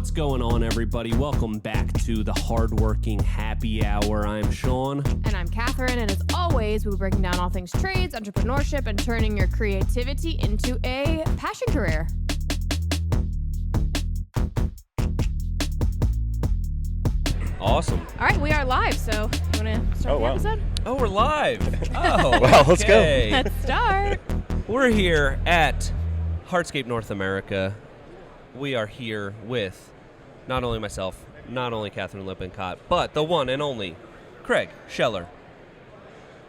What's going on, everybody? Welcome back to the Hardworking Happy Hour. I'm Sean. And I'm Catherine, and as always, we'll be breaking down all things trades, entrepreneurship, and turning your creativity into a passion career. Awesome. All right, we are live, so you want to start the episode? Oh, we're live. Oh, well, let's go. Let's start. We're here at Hardscape North America. We are here with not only myself, not only Catherine Lippincott, but the one and only Craig Scheller.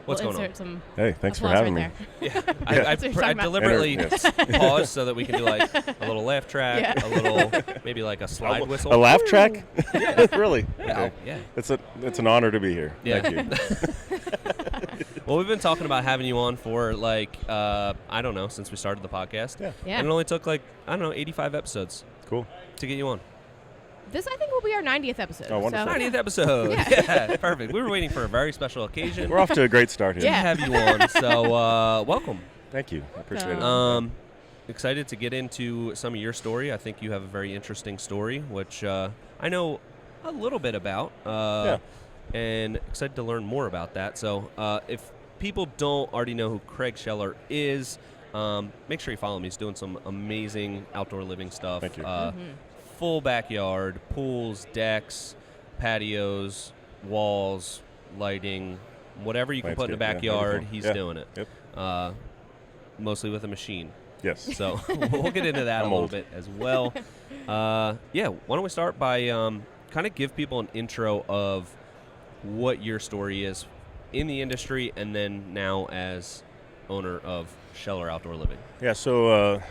What's going on? Hey, thanks for having me. Yeah, I deliberately paused so that we can do like a little laugh track, a little maybe like a slide whistle. A laugh track? Yeah. Really? Yeah. Okay. Yeah. It's an honor to be here. Yeah. Thank you. Well, we've been talking about having you on for like I don't know, since we started the podcast. Yeah. And it only took like 85 episodes. Cool. To get you on. This, I think, will be our 90th episode. Oh, wonderful. 90th episode. Yeah, perfect. We were waiting for a very special occasion. We're off to a great start here. To have you on, so welcome. Thank you. I appreciate it. Excited to get into some of your story. I think you have a very interesting story, which I know a little bit about, and excited to learn more about that. So if people don't already know who Craig Scheller is, make sure you follow him. He's doing some amazing outdoor living stuff. Thank you. Full backyard, pools, decks, patios, walls, lighting, whatever you can put in a backyard, he's doing it. Yep. Mostly with a machine. Yes. So we'll get into that a little bit as well. Why don't we start by kind of give people an intro of what your story is in the industry and then now as owner of Scheller Outdoor Living. Yeah, so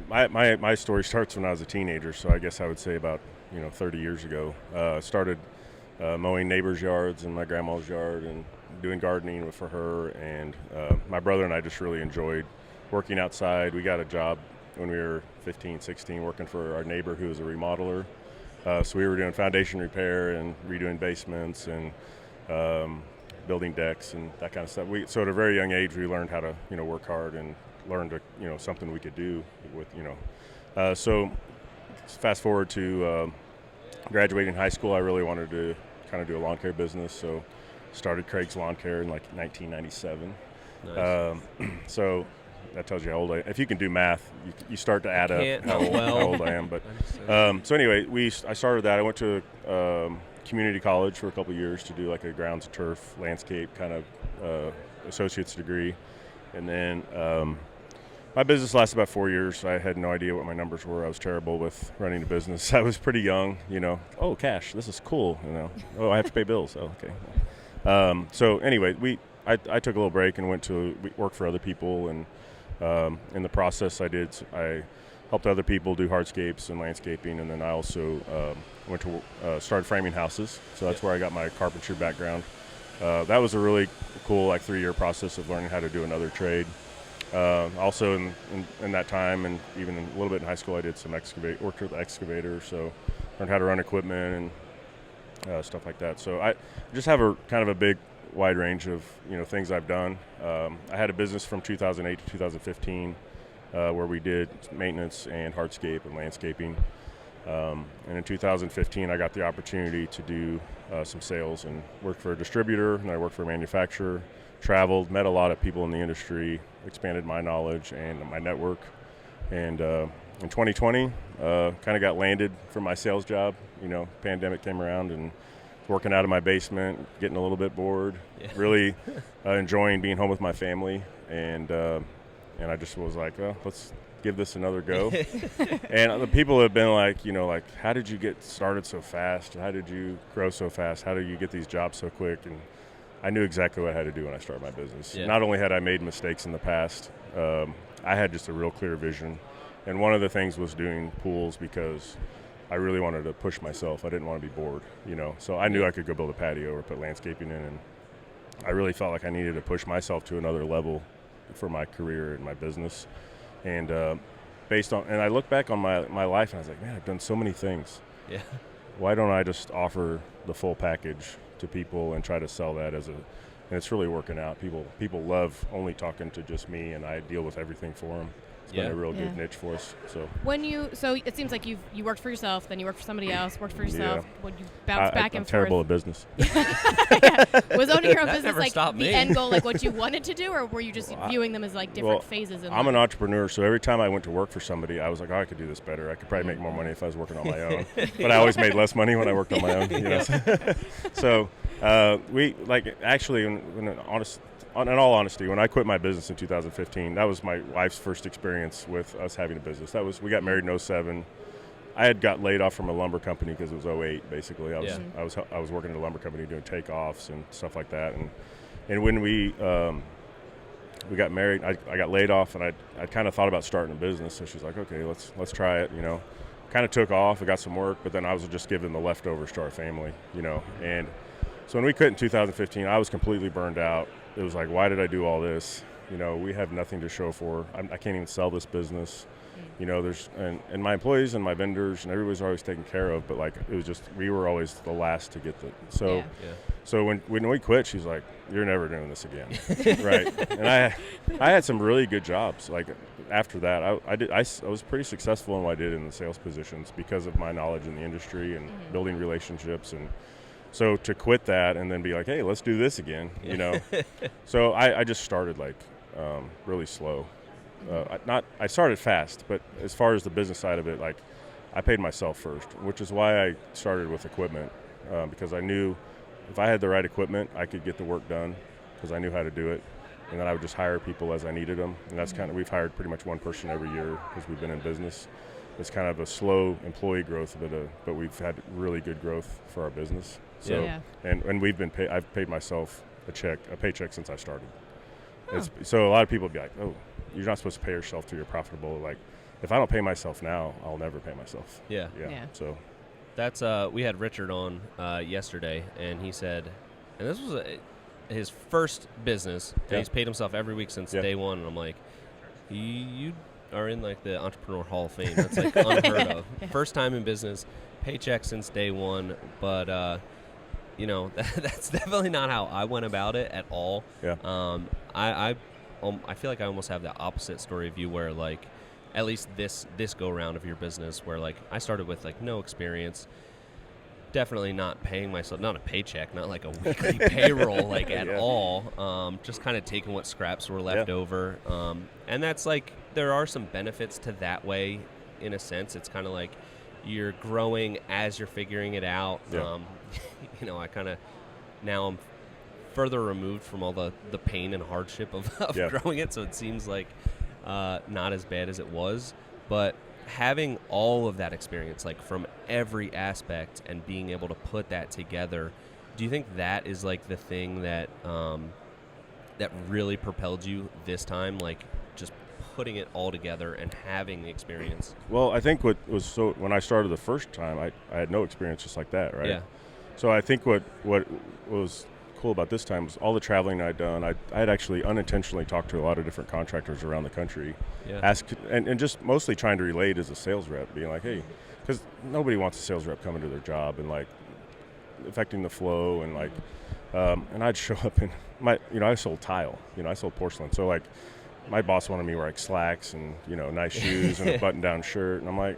my story starts when I was a teenager, so I guess I would say about 30 years ago. Started mowing neighbors' yards and my grandma's yard and doing gardening for her, and my brother and I just really enjoyed working outside. We got a job when we were 15, 16 working for our neighbor who was a remodeler. So we were doing foundation repair and redoing basements and building decks and that kind of stuff. So at a very young age we learned how to work hard and learned to something we could do with so fast forward to graduating high school. I really wanted to kind of do a lawn care business, so started Craig's Lawn Care in like 1997. Nice. So that tells you how old I am. If you can do math, you start to add up how old I am. But so anyway, I started that. I went to community college for a couple of years to do like a grounds turf landscape kind of associate's degree, and then my business lasted about 4 years. I had no idea what my numbers were. I was terrible with running a business. I was pretty young, oh, cash, this is cool, oh, I have to pay bills. Oh, okay. So anyway, I took a little break and went to work for other people, and in the process I helped other people do hardscapes and landscaping, and then I also went to started framing houses. So that's where I got my carpentry background. That was a really cool 3-year process of learning how to do another trade. Also in that time, and even a little bit in high school, I did some worked with the excavator, so learned how to run equipment and stuff like that. So I just have a kind of a big wide range of things I've done. I had a business from 2008 to 2015 where we did maintenance and hardscape and landscaping. And in 2015, I got the opportunity to do some sales and worked for a distributor, and I worked for a manufacturer, traveled, met a lot of people in the industry, expanded my knowledge and my network. And in 2020, kind of got landed for my sales job. Pandemic came around and working out of my basement, getting a little bit bored, really enjoying being home with my family. And I just was like, well, let's give this another go. And the people have been like, how did you get started so fast? How did you grow so fast? How did you get these jobs so quick? And I knew exactly what I had to do when I started my business. Yeah. Not only had I made mistakes in the past, I had just a real clear vision. And one of the things was doing pools because I really wanted to push myself. I didn't want to be bored, So I knew I could go build a patio or put landscaping in, and I really felt like I needed to push myself to another level for my career and my business. And and I look back on my life and I was like, man, I've done so many things. Yeah. Why don't I just offer the full package to people and try to sell that as and it's really working out. People love only talking to just me, and I deal with everything for them. It's been a real good niche for us. So so it seems like you worked for yourself, then you worked for somebody else, worked for yourself. When you bounce back and I'm terrible at business. Was owning your own business like the me. end goal, like what you wanted to do, or were you just viewing them as like different phases? I'm an entrepreneur, so every time I went to work for somebody, I was like, oh, I could do this better. I could probably make more money if I was working on my own. But I always made less money when I worked on my own. You know? So we actually, in all honesty, when I quit my business in 2015, that was my wife's first experience with us having a business. We got married in 2007. I had got laid off from a lumber company because it was 2008, basically. I was working at a lumber company doing takeoffs and stuff like that. And when we got married, I got laid off, and I kind of thought about starting a business. So she's like, okay, let's try it. You know, kind of took off. I got some work, but then I was just giving the leftovers to our family. You know, and so when we quit in 2015, I was completely burned out. It was like, why did I do all this? You know, we have nothing to show for. I can't even sell this business. You know, and my employees and my vendors and everybody's always taken care of, but like it was just, we were always the last to get so when we quit, she's like, you're never doing this again. Right. And I had some really good jobs. Like after that, I was pretty successful in what I did in the sales positions because of my knowledge in the industry and building relationships. And so to quit that and then be like, hey, let's do this again, you know. So I just started like really slow. I started fast, but as far as the business side of it, like I paid myself first, which is why I started with equipment, because I knew if I had the right equipment, I could get the work done because I knew how to do it. And then I would just hire people as I needed them. And that's kind of, we've hired pretty much one person every year because we've been in business. It's kind of a slow employee growth, but we've had really good growth for our business. So, and I've paid myself a paycheck since I started. So a lot of people would be like, oh, you're not supposed to pay yourself till you're profitable. Like, if I don't pay myself now, I'll never pay myself. Yeah. So that's we had Richard on yesterday, and he said, and this was his first business, and he's paid himself every week since day one. And I'm like, you are in like the Entrepreneur Hall of Fame. That's like unheard of. First time in business, paycheck since day one, but. You know, that's definitely not how I went about it at all. Yeah. I feel like I almost have the opposite story of you, where like, at least this go round of your business, where like I started with like no experience, definitely not paying myself, not a paycheck, not like a weekly payroll like at all. Just kind of taking what scraps were left over. And that's like, there are some benefits to that way, in a sense. It's kind of like you're growing as you're figuring it out. You know, I kind of, now I'm further removed from all the pain and hardship of growing it, so it seems like not as bad as it was. But having all of that experience, like from every aspect, and being able to put that together, do you think that is like the thing that that really propelled you this time, like just putting it all together and having the experience? Well, I think what was when I started the first time, I had no experience just like that, right? Yeah. So I think what was cool about this time was all the traveling I'd done. I had actually unintentionally talked to a lot of different contractors around the country, and just mostly trying to relate as a sales rep, being like, hey, because nobody wants a sales rep coming to their job and like affecting the flow, and like, and I'd show up in I sold tile, I sold porcelain, so like my boss wanted me to wear like slacks and nice shoes and a button-down shirt, and I'm like,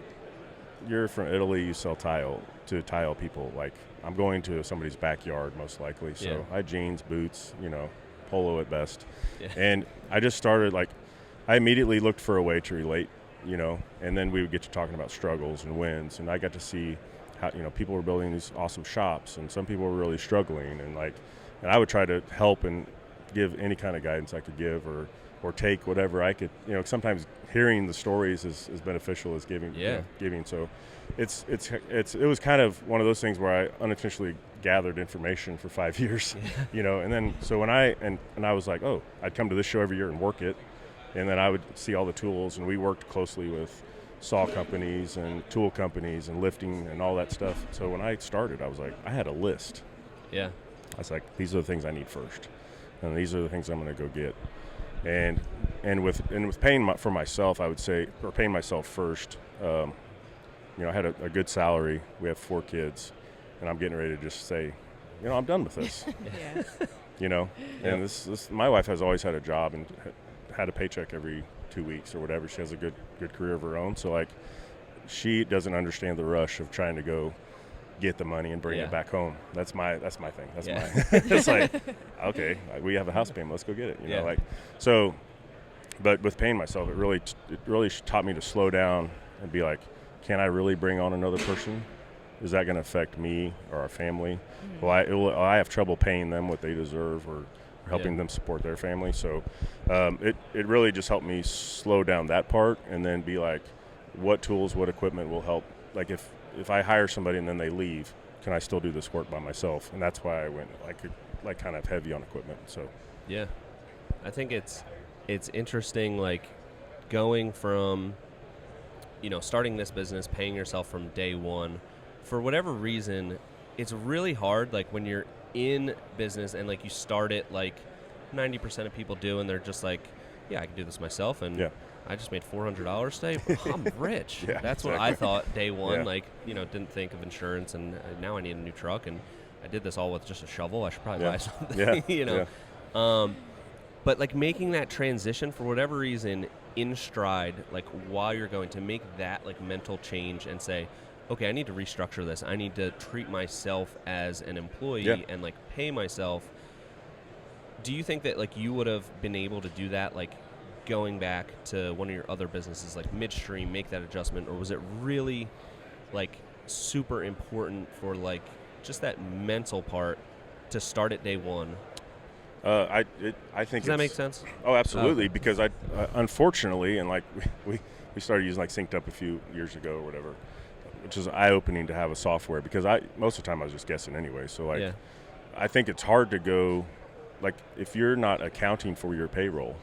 you're from Italy, you sell tile to tile people, like I'm going to somebody's backyard most likely. So I had jeans, boots, polo at best. Yeah. And I just started I immediately looked for a way to relate, and then we would get to talking about struggles and wins. And I got to see how, people were building these awesome shops, and some people were really struggling, and I would try to help and give any kind of guidance I could give, or take whatever I could, sometimes hearing the stories is as beneficial as giving. So it was kind of one of those things where I unintentionally gathered information for 5 years, and then so when I was like, oh, I'd come to this show every year and work it, and then I would see all the tools, and we worked closely with saw companies and tool companies and lifting and all that stuff. So when I started, I was like, I had a list. Yeah. I was like, these are the things I need first, and these are the things I'm going to go get. And with paying for myself, I would say, or paying myself first, I had a good salary. We have 4 kids, and I'm getting ready to just say, I'm done with this. you know. And this my wife has always had a job and had a paycheck every 2 weeks or whatever. She has a good career of her own. So like, she doesn't understand the rush of trying to go get the money and bring it back home. That's my thing. That's my. It's like, okay, we have a house payment. Let's go get it. You know, like so. But with paying myself, it really taught me to slow down and be like, can I really bring on another person? Is that going to affect me or our family? Well, I have trouble paying them what they deserve or helping them support their family. So it really just helped me slow down that part and then be like, what tools, what equipment will help? Like if I hire somebody and then they leave, can I still do this work by myself? And that's why I went like kind of heavy on equipment. So yeah, I think it's interesting, like going from, you know, starting this business, paying yourself from day one. For whatever reason, it's really hard, like when you're in business and like you start it like 90% of people do, and they're just like, yeah, I can do this myself, and I just made $400 today. I'm rich. That's what I thought day one. Like, you know, didn't think of insurance, and now I need a new truck, and I did this all with just a shovel. I should probably buy something. You know. But like making that transition for whatever reason in stride, like while you're going to make that like mental change and say, okay, I need to restructure this. I need to treat myself as an employee and like pay myself. Do you think that like you would have been able to do that, like going back to one of your other businesses, like midstream, make that adjustment, or was it really like super important for like just that mental part to start at day one? I think. Does that make sense? Oh, absolutely. Because I unfortunately, and like we started using like Synced Up a few years ago or whatever, which is eye-opening to have a software, because most of the time I was just guessing anyway. So like, I think it's hard to go, like if you're not accounting for your payroll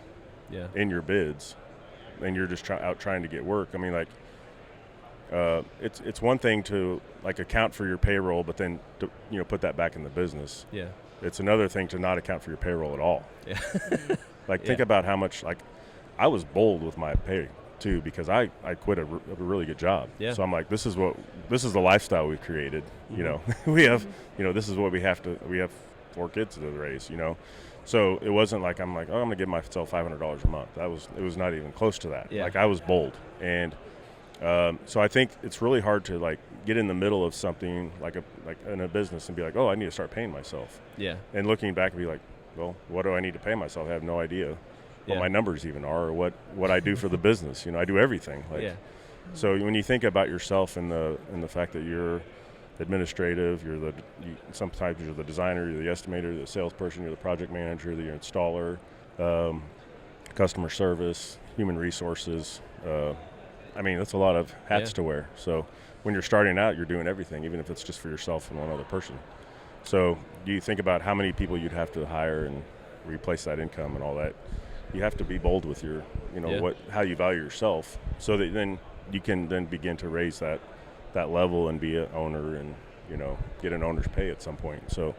in your bids, and you're just out trying to get work. I mean, like it's one thing to like account for your payroll, but then to, you know, put that back in the business. It's another thing to not account for your payroll at all. Like think about how much, like I was bold with my pay too, because I quit a really good job. So I'm like, this is the lifestyle we've created. You know, we have, you know, this is what we have 4 kids to raise, you know. So it wasn't like I'm like, oh, I'm gonna give myself $500 a month. It was not even close to that. Like I was bold. And so I think it's really hard to like get in the middle of something like in a business and be like, oh, I need to start paying myself. And looking back and be like, well, what do I need to pay myself? I have no idea what my numbers even are, or what I do for the business. You know, I do everything. Like, so when you think about yourself and the fact that you're administrative, sometimes you're the designer, you're the estimator, the salesperson, you're the project manager, you're the installer, customer service, human resources. I mean, that's a lot of hats to wear. So when you're starting out, you're doing everything, even if it's just for yourself and one other person. So do you think about how many people you'd have to hire and replace that income and all that? You have to be bold with your, you know, how you value yourself, so that then you can then begin to raise that level and be an owner and, you know, get an owner's pay at some point. So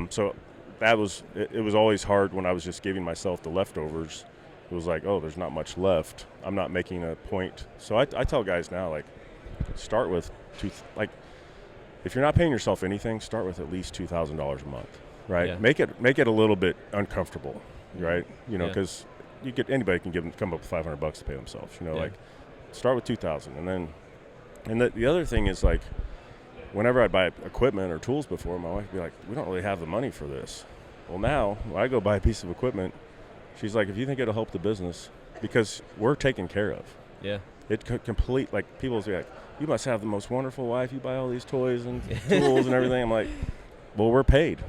so that was it was always hard when I was just giving myself the leftovers. It was like, oh, there's not much left. I'm not making a point. So I tell guys now, like, start with if you're not paying yourself anything, start with at least $2,000 a month, right? Make it a little bit uncomfortable, right? You know, because anybody can come up with $500 to pay themselves. You know, like start with $2,000, and the other thing is, like, whenever I'd buy equipment or tools before, my wife would be like, we don't really have the money for this. Well, now when I go buy a piece of equipment, she's like, if you think it'll help the business, because we're taken care of. It complete, like, people say, like, you must have the most wonderful wife. You buy all these toys and tools and everything. I'm like, well, we're paid.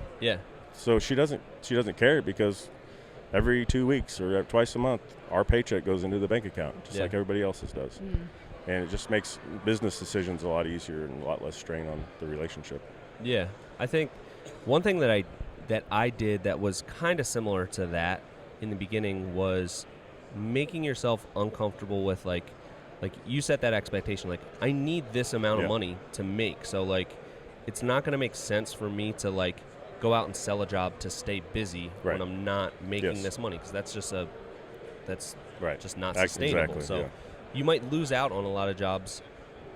So she doesn't care, because every 2 weeks or twice a month, our paycheck goes into the bank account, just like everybody else's does. And it just makes business decisions a lot easier and a lot less strain on the relationship. I think one thing that I did that was kind of similar to that in the beginning was making yourself uncomfortable with like you set that expectation, like, I need this amount of money to make. So like, it's not going to make sense for me to like go out and sell a job to stay busy when I'm not making this money, because that's just just not sustainable. Exactly, you might lose out on a lot of jobs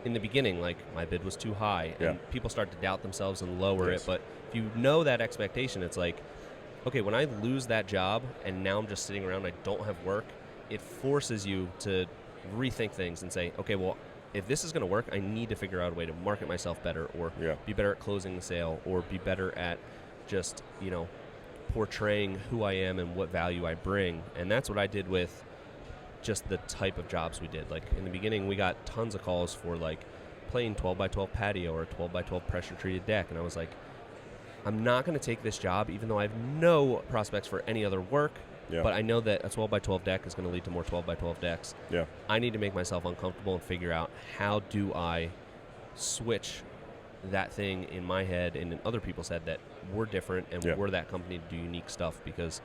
in the beginning, like my bid was too high, and people start to doubt themselves and lower it. But if you know that expectation, it's like, okay, when I lose that job and now I'm just sitting around, I don't have work, it forces you to rethink things and say, okay, well, if this is going to work, I need to figure out a way to market myself better, or be better at closing the sale, or be better at just, portraying who I am and what value I bring. And that's what I did with just the type of jobs we did. Like in the beginning, we got tons of calls for like plain 12 by 12 patio or 12 by 12 pressure treated deck. And I was like, I'm not going to take this job, even though I have no prospects for any other work. Yeah. But I know that a 12 by 12 deck is going to lead to more 12 by 12 decks. Yeah. I need to make myself uncomfortable and figure out how do I switch that thing in my head and in other people's head that we're different and we're that company to do unique stuff, because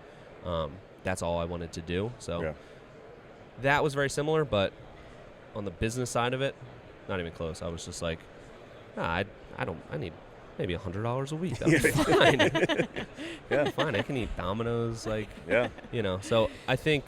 that's all I wanted to do. So that was very similar, but on the business side of it, not even close. I was just like, I need maybe $100 a week. That'll be fine. Fine. I can eat Domino's, So I think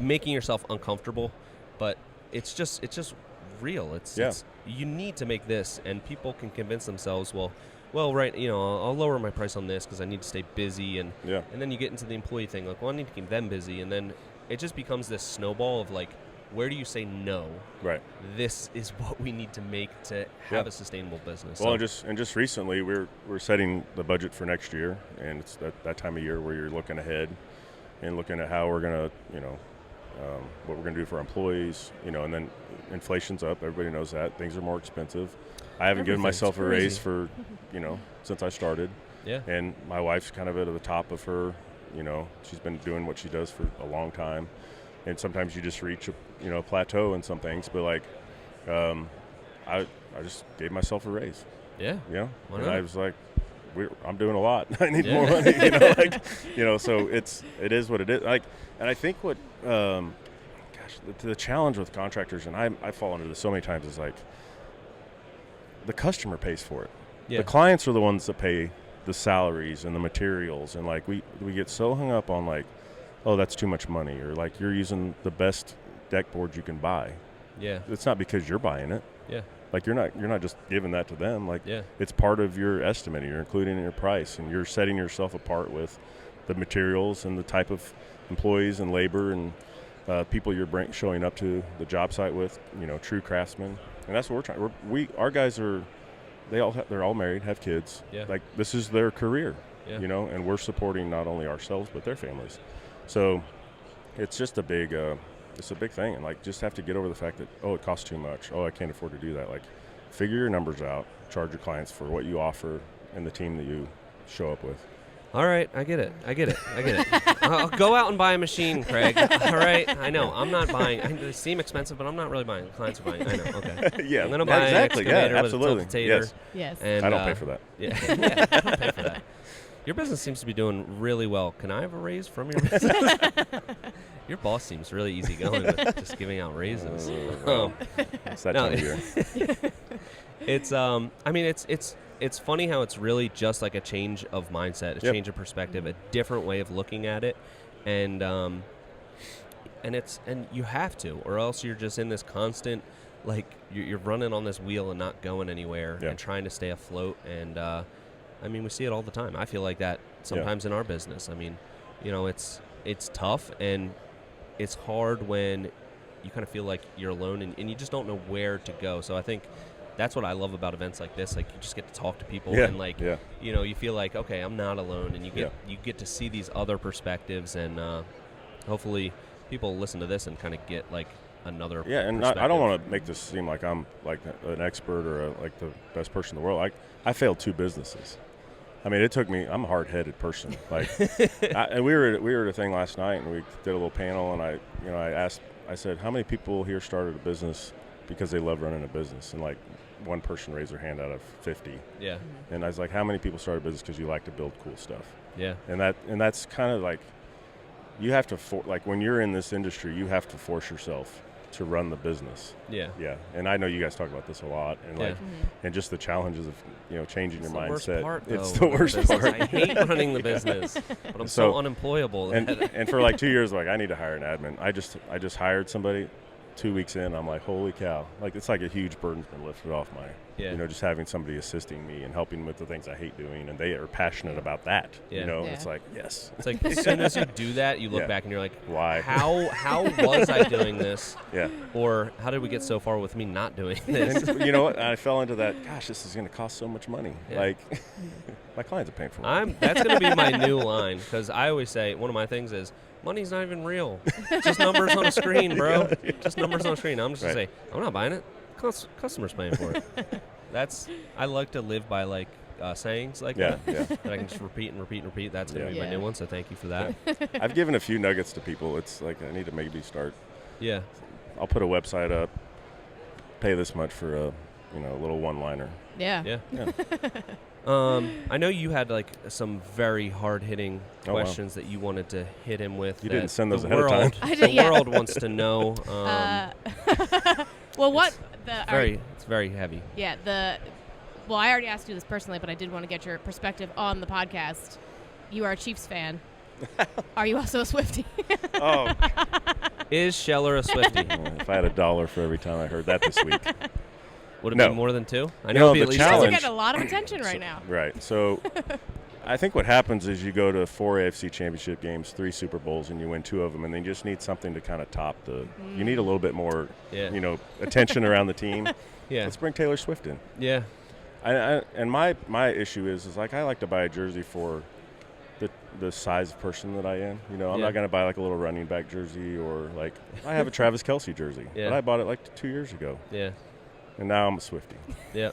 making yourself uncomfortable, but it's just real. It's you need to make this, and people can convince themselves, right, I'll lower my price on this because I need to stay busy, and then you get into the employee thing, like, well, I need to keep them busy, and then it just becomes this snowball of like, where do you say no? Right. This is what we need to make to have a sustainable business. Well, just recently we're setting the budget for next year, and it's that time of year where you're looking ahead and looking at how we're gonna, what we're gonna do for our employees, and then inflation's up. Everybody knows that things are more expensive. I haven't given myself a raise for, since I started. Yeah. And my wife's kind of at the top of her, she's been doing what she does for a long time. And sometimes you just reach a plateau in some things, but like, I just gave myself a raise. Yeah. And I was like, I'm doing a lot. I need more money. So it is what it is. Like, and I think what, the challenge with contractors, and I fall into this so many times, is like, the customer pays for it. Yeah. The clients are the ones that pay the salaries and the materials, and like we get so hung up on like, oh, that's too much money, or like you're using the best deck board you can buy. Yeah. It's not because you're buying it. Yeah. Like you're not just giving that to them. Like it's part of your estimate. You're including it in your price, and you're setting yourself apart with the materials and the type of employees and labor and people you're showing up to the job site with. True craftsmen, and that's what we're trying. Our guys are, they're all married, have kids. Yeah. Like this is their career. Yeah. And we're supporting not only ourselves but their families. So it's just a big thing, and like just have to get over the fact that, oh, it costs too much. Oh, I can't afford to do that. Like figure your numbers out, charge your clients for what you offer and the team that you show up with. All right, I get it. I'll go out and buy a machine, Craig. All right, I know. I'm not buying. They seem expensive, but I'm not really buying. Clients are buying. I know. Okay. Yeah. I'm gonna buy an excavator with a tiltrotator. Yes. And I don't pay for that. Yeah. I don't pay for that. Your business seems to be doing really well. Can I have a raise from your business? Your boss seems really easygoing with just giving out raises. It's that time of year. It's funny how it's really just like a change of mindset, a change of perspective, a different way of looking at it, and you have to, or else you're just in this constant, like you're running on this wheel and not going anywhere and trying to stay afloat. And we see it all the time. I feel like that sometimes in our business. It's tough, and it's hard when you kind of feel like you're alone and you just don't know where to go. So I think that's what I love about events like this. Like you just get to talk to people and you feel like, okay, I'm not alone, and you get to see these other perspectives, and hopefully people listen to this and kind of get like another and I don't want to make this seem like I'm like an expert or like the best person in the world. I failed 2 businesses. It took me. I'm a hard-headed person. Like, and we were at a thing last night, and we did a little panel, and I said, how many people here started a business because they love running a business? And like one person raised their hand out of 50. Yeah. And I was like, how many people started a business because you like to build cool stuff? Yeah. And that's kind of like, you have to like when you're in this industry, you have to force yourself to run the business. Yeah. Yeah. And I know you guys talk about this a lot, and and just the challenges of changing your mindset. It's the worst part. I hate running the business, but I'm so unemployable. And for like 2 years, like I need to hire an admin. I just hired somebody. 2 weeks in, I'm like, holy cow. Like, it's like a huge burden's been lifted off my, just having somebody assisting me and helping with the things I hate doing, and they are passionate about that. It's like, yes. It's like as soon as you do that, you look back and you're like, why? How was I doing this? Yeah. Or how did we get so far with me not doing this? And you know what? I fell into that, gosh, this is going to cost so much money. Yeah. Like, my clients are paying for it. That's going to be my new line, because I always say, one of my things is, money's not even real. Just numbers on a screen, bro. Just numbers on a screen. I'm just going to say, I'm not buying it. Customer's paying for it. I like to live by, like, sayings like that I can just repeat and repeat and repeat. That's going to be my new one, so thank you for that. I've given a few nuggets to people. It's like, I need to maybe start. Yeah. I'll put a website up, pay this much for a little one-liner. Yeah. I know you had like some very hard-hitting questions that you wanted to hit him with. You didn't send those ahead of time. The world wants to know. Well, it's very heavy. Yeah. Well, I already asked you this personally, but I did want to get your perspective on the podcast. You are a Chiefs fan. Are you also a Swiftie? Oh. Is Scheller a Swiftie? If I had $1 for every time I heard that this week. Would it be more than 2? I know it'd be at least challenge. You're getting a lot of attention right now. Right. So I think what happens is you go to 4 AFC championship games, 3 Super Bowls, and you win 2 of them, and then you just need something to kind of top the you need a little bit more, attention around the team. Yeah. Let's bring Taylor Swift in. Yeah. And my issue is like I like to buy a jersey for the size of person that I am. I'm not going to buy like a little running back jersey, or like I have a Travis Kelce jersey, but I bought it like 2 years ago. Yeah. And now I'm a Swiftie. Yeah.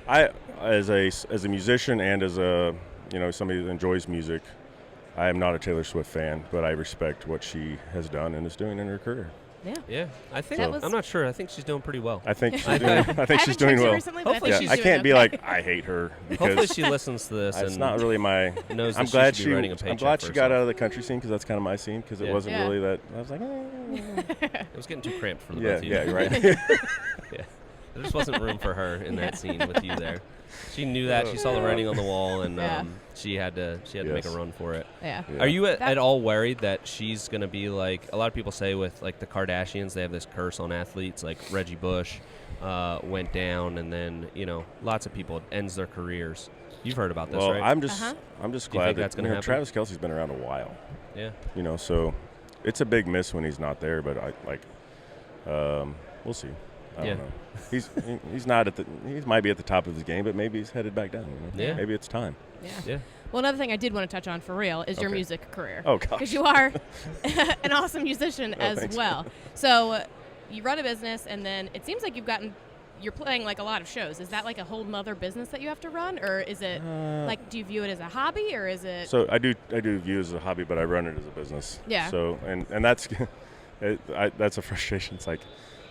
I as a musician and as a somebody that enjoys music, I am not a Taylor Swift fan, but I respect what she has done and is doing in her career. Yeah. Yeah. I'm not sure. I think she's doing pretty well. I think she's doing well. Recently, hopefully she's I can't be like I hate her, because hopefully she listens to this. It's not really my. Knows I'm glad she got out of the country scene, because that's kind of my scene, because it wasn't really that. I was like, it was getting too cramped for the both of you. Yeah, you're right. Yeah. There just wasn't room for her in that scene with you there. She knew that. She saw the writing on the wall, and she had to make a run for it. Yeah. Are you at all worried that she's going to be like a lot of people say with like the Kardashians? They have this curse on athletes. Like Reggie Bush went down, and then lots of people, it ends their careers. You've heard about this, right? I'm just glad that's going to happen. Travis Kelce's been around a while. Yeah. So it's a big miss when he's not there, but we'll see. I don't know. He's not he might be at the top of his game, but maybe he's headed back down. Yeah. Maybe it's time. Yeah. Well, another thing I did want to touch on for real is your music career. Oh, gosh. Because you are an awesome musician as well. So you run a business, and then it seems like you're playing like a lot of shows. Is that like a whole nother business that you have to run, or is it do you view it as a hobby, or is it? So I do view it as a hobby, but I run it as a business. Yeah. So and that's that's a frustration. It's like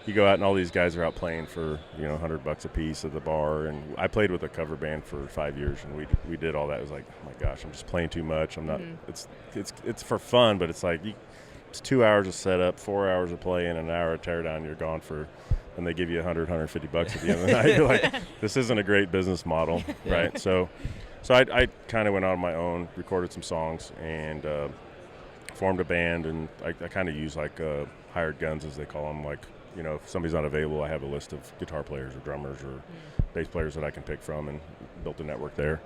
you go out and all these guys are out playing for $100 a piece at the bar, and I played with a cover band for 5 years, and we did all that. It was like, oh my gosh, I'm just playing too much. I'm not. It's for fun, but it's like it's 2 hours of setup, 4 hours of play, and an hour of teardown. You're gone and they give you $150 at the end of the night. You're like, this isn't a great business model, right? So I kind of went on my own, recorded some songs, and formed a band, and I kind of use like hired guns, as they call them. Like, if somebody's not available, I have a list of guitar players or drummers or bass players that I can pick from, and built a network there.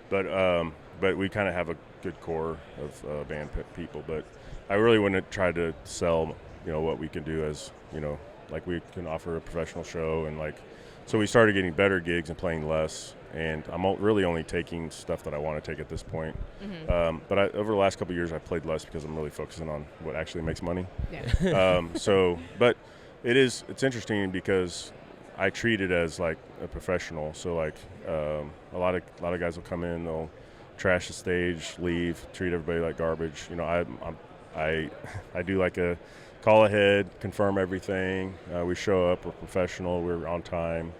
But we kind of have a good core of band people. But I really wouldn't try to sell, what we can do as, like we can offer a professional show, and like, so we started getting better gigs and playing less. And I'm really only taking stuff that I want to take at this point. But over the last couple of years, I've played less because I'm really focusing on what actually makes money. Yeah. But it's interesting because I treat it as like a professional. So like a lot of guys will come in, they'll trash the stage, leave, treat everybody like garbage. I do like a call ahead, confirm everything. We show up, we're professional, we're on time.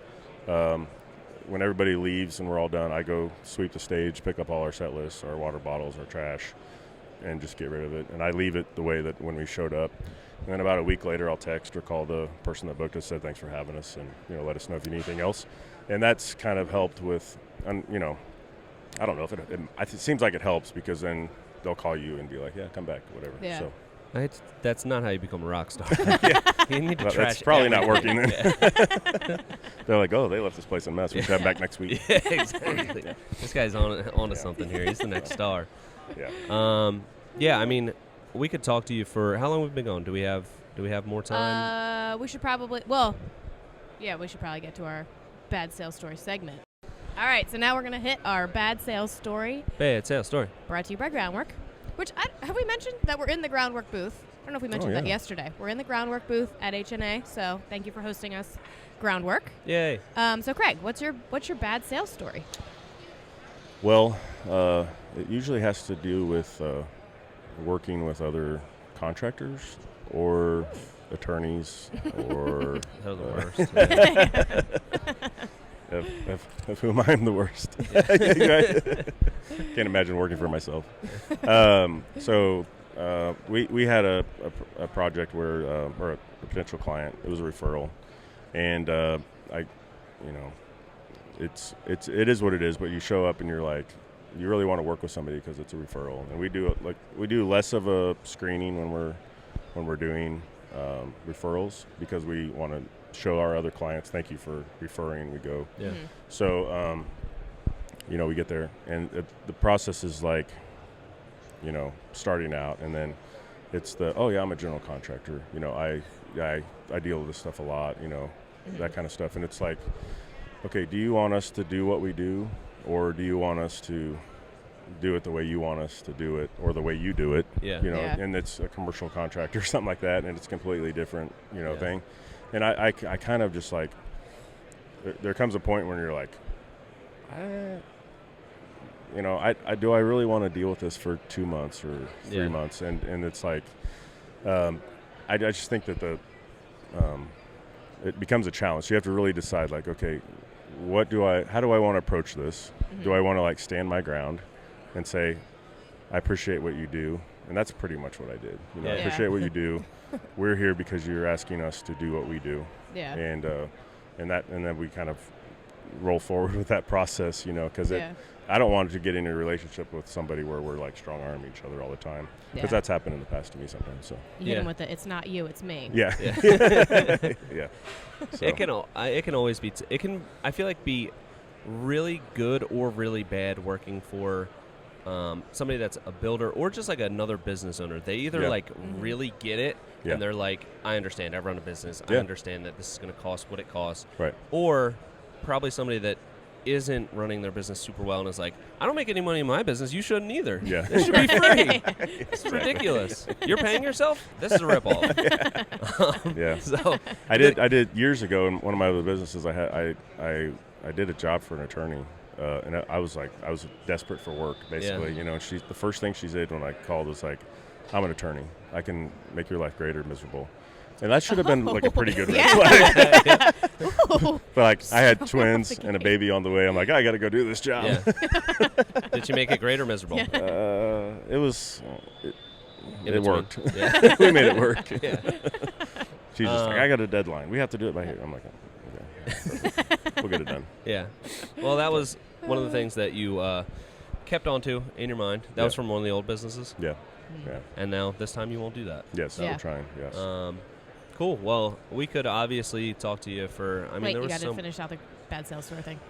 When everybody leaves and we're all done, I go sweep the stage, pick up all our set lists, our water bottles, our trash, and just get rid of it. And I leave it the way that when we showed up. And then about a week later, I'll text or call the person that booked us, said thanks for having us, and let us know if you need anything else. And that's kind of helped with, I don't know if it seems like it helps, because then they'll call you and be like, yeah, come back, whatever. Yeah. So That's not how you become a rock star. You need to Well, trash that's probably not everything. working then. They're like, oh, they left this place a mess. We should have them back next week. Yeah, exactly. This guy's on to something here. He's the next star. Yeah. Yeah, I mean, we could talk to you for how long we've been going. Do we have more time? We should probably get to our bad sales story segment. All right, so now we're going to hit our bad sales story. Bad sales story. Brought to you by Groundwork, which have we mentioned that we're in the Groundwork booth? I don't know if we mentioned that yesterday. We're in the Groundwork booth at HNA, so thank you for hosting us, Groundwork. Yay. So Craig, what's your bad sales story? Well, it usually has to do with working with other contractors or attorneys or They're the worst. of whom I'm the worst. Can't imagine working for myself. So we had a project where or a potential client. It was a referral, and it is what it is. But you show up and you're like, you really want to work with somebody because it's a referral, and we do less of a screening when we're doing referrals because we want to show our other clients, thank you for referring. We go. Yeah. Mm-hmm. So, we get there, and the process is like, starting out, and then it's I'm a general contractor. I deal with this stuff a lot, that kind of stuff. And it's like, okay, do you want us to do what we do, or do you want us to do it the way you want us to do it, or the way you do it? Yeah. And it's a commercial contractor or something like that, and it's a completely different, thing. And I kind of just like, there comes a point when you're like, do I really want to deal with this for 2 months or 3 months? And it's like, I just think that it becomes a challenge. So you have to really decide, like, okay, how do I want to approach this? Mm-hmm. Do I want to like stand my ground and say, I appreciate what you do? And that's pretty much what I did. I appreciate what you do. We're here because you're asking us to do what we do. Yeah. And then we kind of roll forward with that process, because I don't want to get in a relationship with somebody where we're like strong arm each other all the time, because that's happened in the past to me sometimes. So you hit them with it's not you, it's me. Yeah. Yeah. So. It can always be. I feel like be really good or really bad working for somebody that's a builder or just like another business owner. They either really get it and they're like, I understand, I run a business, I understand that this is going to cost what it costs, right? Or probably somebody that isn't running their business super well and is like, I don't make any money in my business, you shouldn't either. Yeah. It should be free. This is ridiculous. You're paying yourself? This is a ripoff. Yeah. So I did years ago in one of my other businesses. I did a job for an attorney. And I was desperate for work, basically. Yeah. The first thing she said when I called was like, I'm an attorney. I can make your life great or miserable. And that should have been like a pretty good red flag. But like, I had twins and a baby on the way. I'm like, I got to go do this job. Yeah. Did you make it great or miserable? It was. It worked. Yeah. We made it work. Yeah. She's just like, I got a deadline. We have to do it by here. I'm like, okay, we'll get it done. Yeah. Well, that was one of the things that you kept onto in your mind. That was from one of the old businesses. Yeah. Yeah. And now this time you won't do that. Yes, we're trying. Yes. Cool. Well, we could obviously talk to you for. I mean, Wait, there you was got to finish out the bad sales story thing.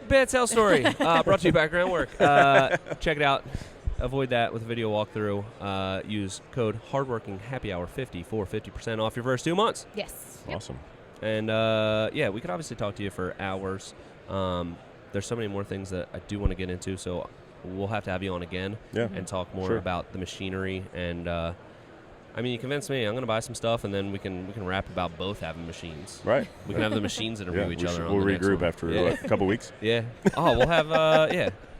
Bad sales story. Brought to you by Groundwork. Check it out. Avoid that with a video walkthrough. Use code HardworkingHappyHour50 for 50% off your first 2 months. Yes. Awesome. And we could obviously talk to you for hours. There's so many more things that I do want to get into, so we'll have to have you on again and talk more about the machinery. And I mean, you convinced me. I'm going to buy some stuff, and then we can rap about both having machines. Right. We can have the machines interview each other. We'll regroup after a couple weeks. Yeah. Oh, we'll have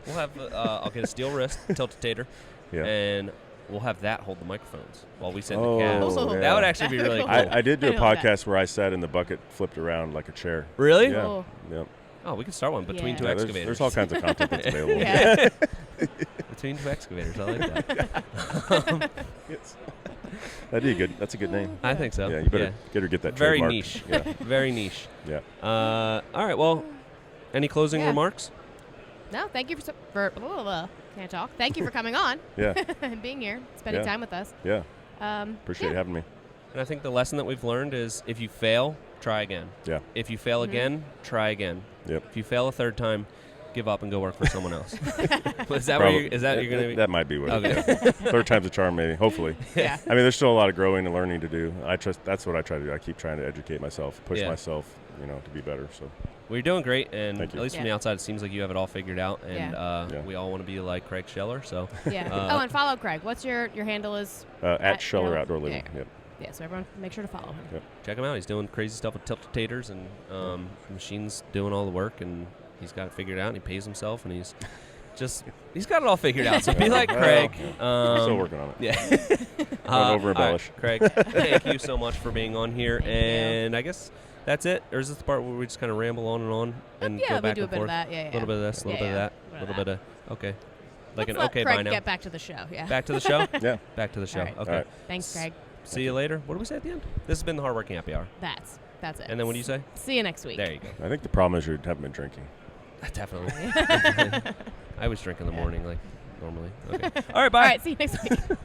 We'll have. I'll get a steel wrist tiltator, and we'll have that hold the microphones while we send the cabs. Yeah. That would actually be really cool. I did do a podcast where I sat in the bucket, flipped around like a chair. Really? Yeah. Oh. Yep. Oh, we could start one between two excavators. There's all kinds of content that's available. Yeah. Between two excavators. I like that. Yes. That'd be good. That's a good name. I think so. Yeah, you better get that very trademarked. niche. Yeah. Very niche. Yeah. All right. Well, any closing remarks? No, thank you for can't talk. Thank you for coming on. Yeah. And being here, spending time with us. Yeah. Appreciate you having me. And I think the lesson that we've learned is if you fail, try again. Yeah. If you fail again, try again. Yep. If you fail a third time, give up and go work for someone else. Is that where you're going to be? That might be what okay. it is. Third time's a charm, maybe, hopefully. Yeah. I mean, there's still a lot of growing and learning to do. That's what I try to do. I keep trying to educate myself, push myself, to be better. So. Well, you're doing great, and Thank you. At least from the outside, it seems like you have it all figured out, and we all want to be like Craig Scheller. So. Yeah. And follow Craig. What's your handle is? At Scheller Outdoor Living. Yeah. Yep. Yeah, so everyone make sure to follow him. Yep. Check him out. He's doing crazy stuff with tiltators, and the machine's doing all the work, and he's got it figured out, and he pays himself, and he's got it all figured out. So be like Craig. Still working on it. Yeah. Don't over-embellish. Right, Craig, thank you so much for being on here. And I guess that's it. Or is this the part where we just kind of ramble on and on and go back we do and a bit forth? of that. Yeah, a little bit of this, a little bit of that, a little bit of okay. Like Let's an okay Craig by now. Get back to the show. Yeah. Back to the show. Yeah. Back to the show. All right. Okay. All right. Thanks, Craig. See you later. What do we say at the end? This has been the Hardworking Happy Hour. That's it. And then what do you say? See you next week. There you go. I think the problem is you haven't been drinking. Definitely. I always drink in the morning, like normally. Okay. All right. Bye. All right. See you next week.